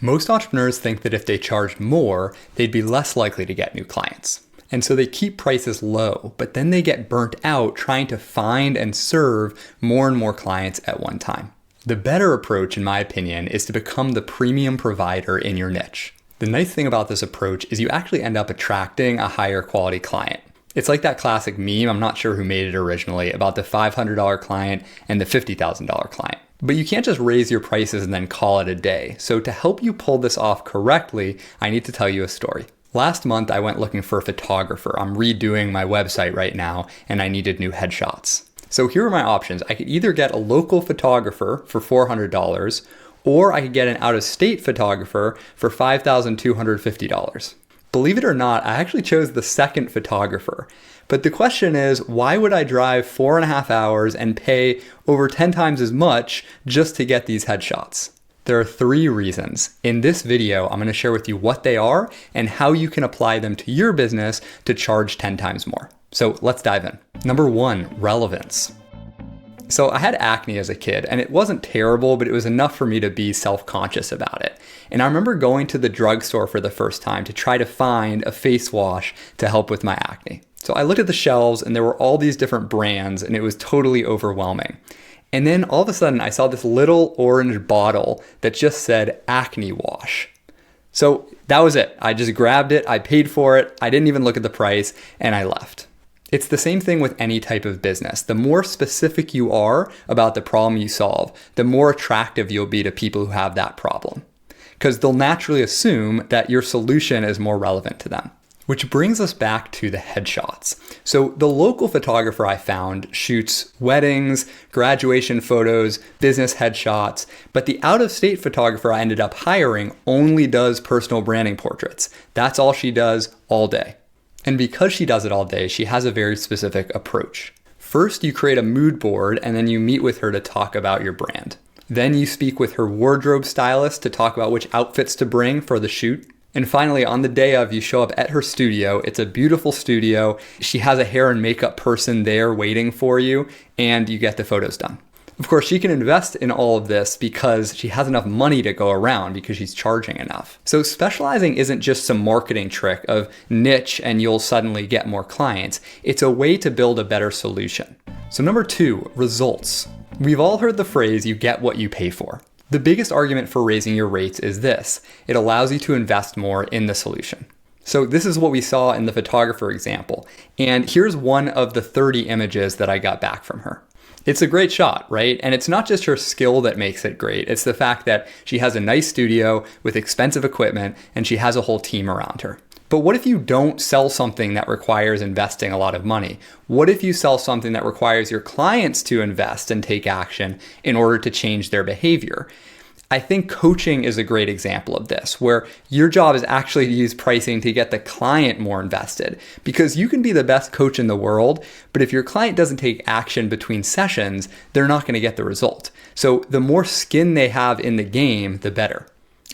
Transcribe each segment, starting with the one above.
Most entrepreneurs think that if they charged more, they'd be less likely to get new clients. And so they keep prices low, but then they get burnt out trying to find and serve more and more clients at one time. The better approach, in my opinion, is to become the premium provider in your niche. The nice thing about this approach is you actually end up attracting a higher quality client. It's like that classic meme, I'm not sure who made it originally, about the $500 client and the $50,000 client. But you can't just raise your prices and then call it a day. So to help you pull this off correctly, I need to tell you a story. Last month, I went looking for a photographer. I'm redoing my website right now, and I needed new headshots. So here are my options. I could either get a local photographer for $400, or I could get an out-of-state photographer for $5,250. Believe it or not, I actually chose the second photographer. But the question is, why would I drive 4.5 hours and pay over 10 times as much just to get these headshots? There are 3 reasons. In this video, I'm going to share with you what they are and how you can apply them to your business to charge 10 times more. So let's dive in. Number 1, relevance. So I had acne as a kid, and it wasn't terrible, but it was enough for me to be self-conscious about it. And I remember going to the drugstore for the first time to try to find a face wash to help with my acne. So I looked at the shelves and there were all these different brands and it was totally overwhelming. And then all of a sudden I saw this little orange bottle that just said acne wash. So that was it. I just grabbed it, I paid for it, I didn't even look at the price, and I left. It's the same thing with any type of business. The more specific you are about the problem you solve, the more attractive you'll be to people who have that problem, because they'll naturally assume that your solution is more relevant to them. Which brings us back to the headshots. So the local photographer I found shoots weddings, graduation photos, business headshots, but the out-of-state photographer I ended up hiring only does personal branding portraits. That's all she does all day. And because she does it all day, she has a very specific approach. First, you create a mood board and then you meet with her to talk about your brand. Then you speak with her wardrobe stylist to talk about which outfits to bring for the shoot. And finally, on the day of, you show up at her studio. It's a beautiful studio. She has a hair and makeup person there waiting for you, and you get the photos done. Of course, she can invest in all of this because she has enough money to go around because she's charging enough. So specializing isn't just some marketing trick of niche and you'll suddenly get more clients. It's a way to build a better solution. So number 2, results. We've all heard the phrase, you get what you pay for. The biggest argument for raising your rates is this: it allows you to invest more in the solution. So this is what we saw in the photographer example. And here's one of the 30 images that I got back from her. It's a great shot, right? And it's not just her skill that makes it great. It's the fact that she has a nice studio with expensive equipment and she has a whole team around her. But what if you don't sell something that requires investing a lot of money? What if you sell something that requires your clients to invest and take action in order to change their behavior? I think coaching is a great example of this, where your job is actually to use pricing to get the client more invested. Because you can be the best coach in the world, but if your client doesn't take action between sessions, they're not going to get the result. So the more skin they have in the game, the better.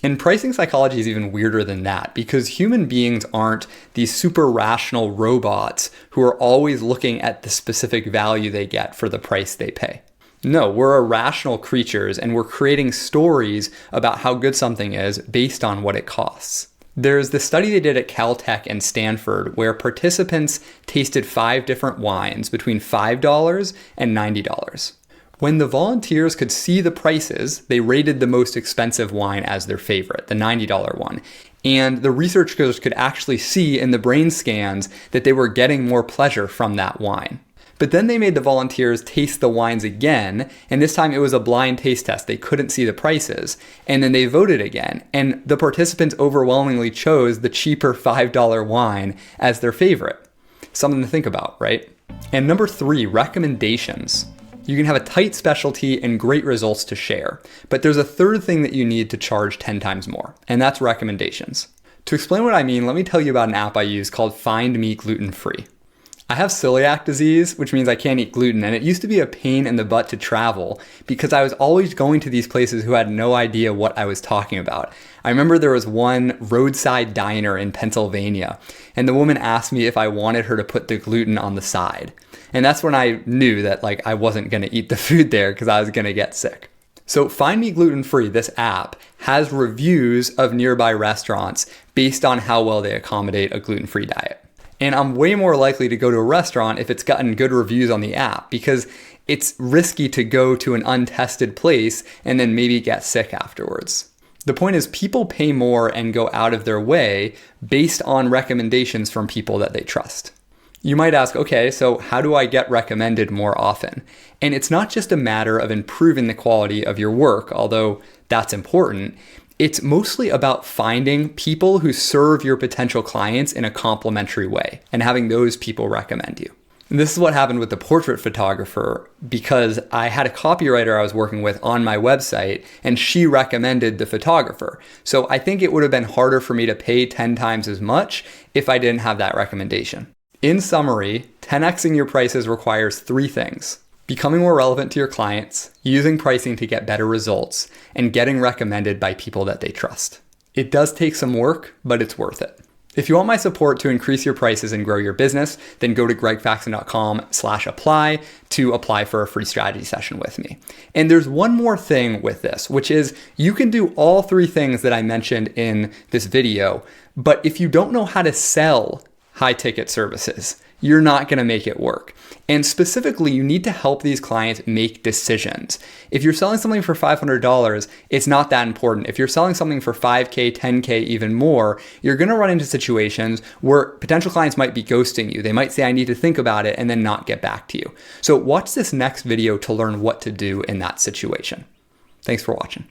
And pricing psychology is even weirder than that, because human beings aren't these super rational robots who are always looking at the specific value they get for the price they pay. No, we're irrational creatures and we're creating stories about how good something is based on what it costs. There's the study they did at Caltech and Stanford where participants tasted 5 different wines between $5 and $90. When the volunteers could see the prices, they rated the most expensive wine as their favorite, the $90 one. And the researchers could actually see in the brain scans that they were getting more pleasure from that wine. But then they made the volunteers taste the wines again, and this time it was a blind taste test. They couldn't see the prices. And then they voted again, and the participants overwhelmingly chose the cheaper $5 wine as their favorite. Something to think about, right? And number 3, recommendations. You can have a tight specialty and great results to share, but there's a third thing that you need to charge 10 times more, and that's recommendations. To explain what I mean, let me tell you about an app I use called Find Me Gluten Free. I have celiac disease, which means I can't eat gluten, and it used to be a pain in the butt to travel because I was always going to these places who had no idea what I was talking about. I remember there was one roadside diner in Pennsylvania, and the woman asked me if I wanted her to put the gluten on the side. And that's when I knew that I wasn't going to eat the food there because I was going to get sick. So Find Me Gluten Free, this app, has reviews of nearby restaurants based on how well they accommodate a gluten-free diet. And I'm way more likely to go to a restaurant if it's gotten good reviews on the app, because it's risky to go to an untested place and then maybe get sick afterwards. The point is, people pay more and go out of their way based on recommendations from people that they trust. You might ask, okay, so how do I get recommended more often? And it's not just a matter of improving the quality of your work, although that's important. It's mostly about finding people who serve your potential clients in a complimentary way and having those people recommend you. And this is what happened with the portrait photographer, because I had a copywriter I was working with on my website and she recommended the photographer. So I think it would have been harder for me to pay 10 times as much if I didn't have that recommendation. In summary, 10xing your prices requires 3 things: becoming more relevant to your clients, using pricing to get better results, and getting recommended by people that they trust. It does take some work, but it's worth it. If you want my support to increase your prices and grow your business, then go to gregfaxon.com/apply to apply for a free strategy session with me. And there's one more thing with this, which is you can do all 3 things that I mentioned in this video, but if you don't know how to sell high ticket services, you're not going to make it work. And specifically, you need to help these clients make decisions. If you're selling something for $500, it's not that important. If you're selling something for $5K, $10K, even more, you're going to run into situations where potential clients might be ghosting you. They might say, I need to think about it, and then not get back to you. So watch this next video to learn what to do in that situation. Thanks for watching.